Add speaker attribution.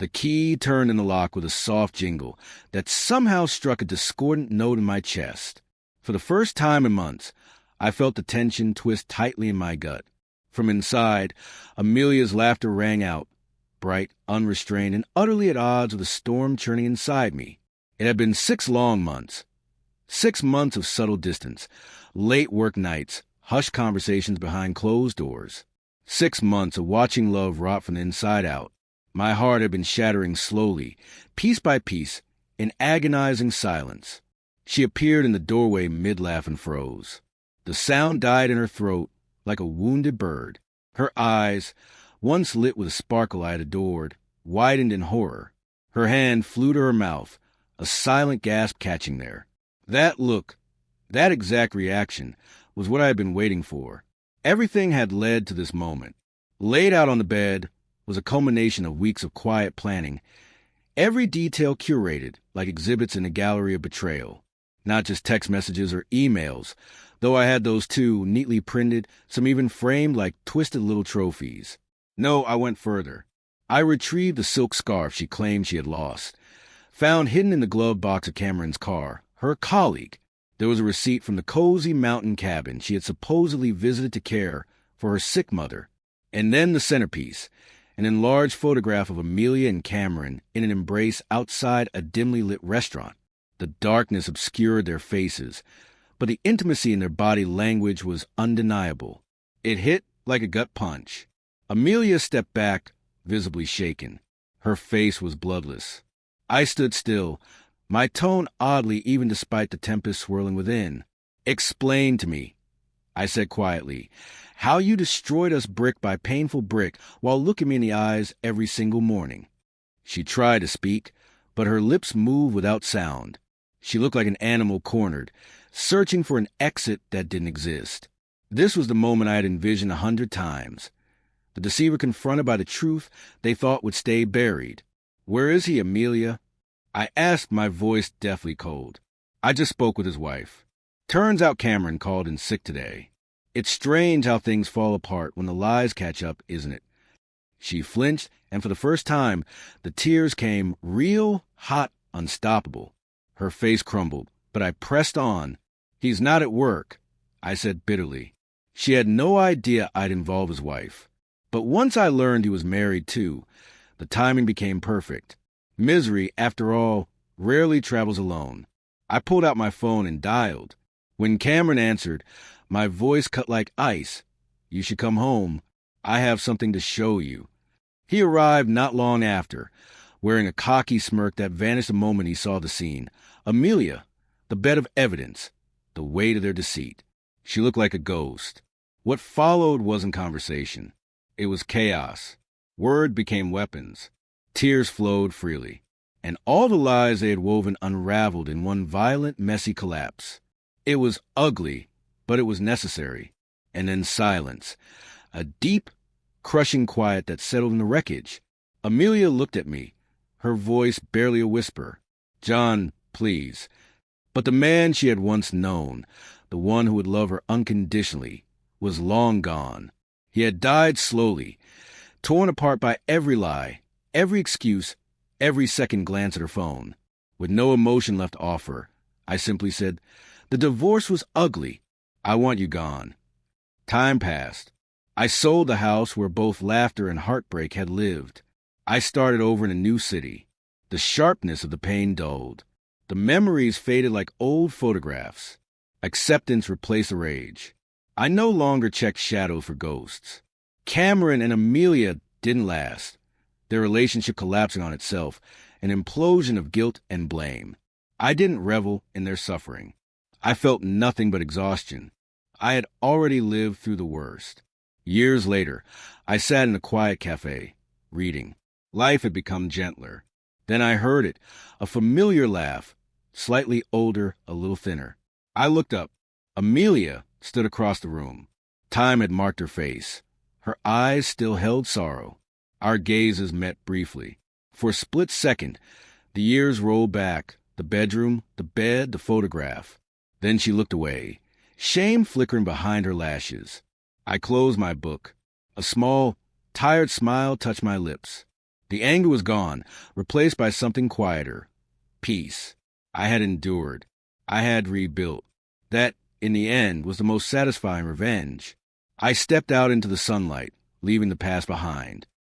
Speaker 1: The key turned in the lock with a soft jingle that somehow struck a discordant note in my chest. For the first time in months, I felt the tension twist tightly in my gut. From inside, Amelia's laughter rang out, bright, unrestrained, and utterly at odds with the storm churning inside me. It had been 6 long months. 6 months of subtle distance, late work nights, hushed conversations behind closed doors. 6 months of watching love rot from the inside out. My heart had been shattering slowly, piece by piece, in agonizing silence. She appeared in the doorway mid-laugh and froze. The sound died in her throat like a wounded bird. Her eyes, once lit with a sparkle I had adored, widened in horror. Her hand flew to her mouth, a silent gasp catching there. That look, that exact reaction, was what I had been waiting for. Everything had led to this moment. Laid out on the bed was a culmination of weeks of quiet planning, every detail curated like exhibits in a gallery of betrayal. Not just text messages or emails, though I had those too, neatly printed, some even framed like twisted little trophies. No, I went further. I retrieved the silk scarf she claimed she had lost, found hidden in the glove box of Cameron's car, her colleague. There was a receipt from the cozy mountain cabin she had supposedly visited to care for her sick mother. And then the centerpiece, an enlarged photograph of Amelia and Cameron in an embrace outside a dimly lit restaurant. The darkness obscured their faces, but the intimacy in their body language was undeniable. It hit like a gut punch. Amelia stepped back, visibly shaken. Her face was bloodless. I stood still, my tone oddly even despite the tempest swirling within. "Explain to me," I said quietly, "how you destroyed us brick by painful brick while looking me in the eyes every single morning." She tried to speak, but her lips moved without sound. She looked like an animal cornered, searching for an exit that didn't exist. This was the moment I had envisioned 100 times. The deceiver confronted by the truth they thought would stay buried. "Where is he, Amelia?" I asked, my voice deathly cold. "I just spoke with his wife. Turns out Cameron called in sick today. It's strange how things fall apart when the lies catch up, isn't it?" She flinched, and for the first time, the tears came real, hot, unstoppable. Her face crumbled, but I pressed on. "He's not at work," I said bitterly. She had no idea I'd involve his wife. But once I learned he was married too, the timing became perfect. Misery, after all, rarely travels alone. I pulled out my phone and dialed. When Cameron answered, my voice cut like ice. "You should come home. I have something to show you." He arrived not long after, wearing a cocky smirk that vanished the moment he saw the scene. Amelia, the bed of evidence, the weight of their deceit. She looked like a ghost. What followed wasn't conversation. It was chaos. Word became weapons. Tears flowed freely. And all the lies they had woven unraveled in one violent, messy collapse. It was ugly, but it was necessary. And then silence. A deep, crushing quiet that settled in the wreckage. Amelia looked at me, her voice barely a whisper. "John, please." But the man she had once known, the one who would love her unconditionally, was long gone. He had died slowly, torn apart by every lie, every excuse, every second glance at her phone. With no emotion left to offer, I simply said, "The divorce was ugly. I want you gone." Time passed. I sold the house where both laughter and heartbreak had lived. I started over in a new city. The sharpness of the pain dulled. The memories faded like old photographs. Acceptance replaced the rage. I no longer checked shadows for ghosts. Cameron and Amelia didn't last, their relationship collapsing on itself, an implosion of guilt and blame. I didn't revel in their suffering. I felt nothing but exhaustion. I had already lived through the worst. Years later, I sat in a quiet cafe, reading. Life had become gentler. Then I heard it, a familiar laugh, slightly older, a little thinner. I looked up. Amelia stood across the room. Time had marked her face. Her eyes still held sorrow. Our gazes met briefly. For a split second, the years rolled back, the bedroom, the bed, the photograph. Then she looked away, shame flickering behind her lashes. I closed my book. A small, tired smile touched my lips. The anger was gone, replaced by something quieter. Peace. I had endured. I had rebuilt. That, in the end, was the most satisfying revenge. I stepped out into the sunlight, leaving the past behind.